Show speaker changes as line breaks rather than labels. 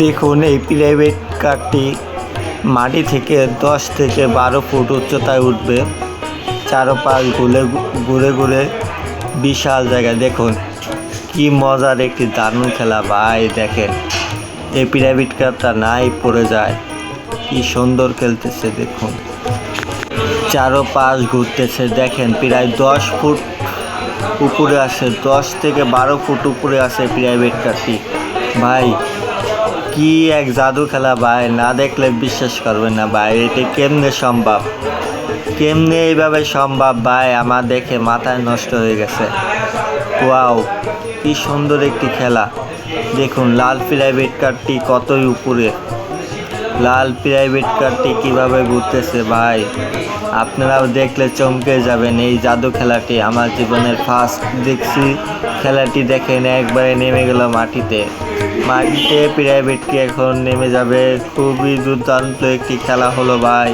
দেখুন এই প্রাইভেট কারটি মাটি থেকে 10 থেকে 12 ফুট উচ্চতায় উঠবে। চারপাশ ঘুরে ঘুরে বিশাল জায়গা। দেখুন কি মজার একটি দারুণ খেলা ভাই। দেখেন এই প্রাইভেট কারটা নাই পড়ে যায়, কি সুন্দর খেলতেছে। দেখুন চারপাশ ঘুরতেছে। দেখেন প্রায় 10 ফুট উপরে আছে, 10 থেকে 12 ফুট উপরে আছে প্রাইভেট কারটি। ভাই কি এক জাদু খেলা ভাই, না দেখলে বিশ্বাস করবেন না ভাই। এটা কেমনে সম্ভব, কেমনে এইভাবে সম্ভব ভাই? আমার দেখে মাথায় নষ্ট হয়ে গেছে। ওয়াও কি সুন্দর একটি খেলা। দেখুন লাল প্রাইভেট কারটি কতই উপরে, লাল প্রাইভেট কারটি কিভাবে ঘুরতেছে ভাই। আপনারাও দেখলে চমকে যাবেন। এই জাদু খেলাটি আমার জীবনের ফার্স্ট দেখছি। খেলাটি দেখেন একবারে নেমে গেল মাটিতে। প্রাইভেটটি এখন নেমে যাবে। খুবই দুর্দান্ত একটি খেলা হলো ভাই।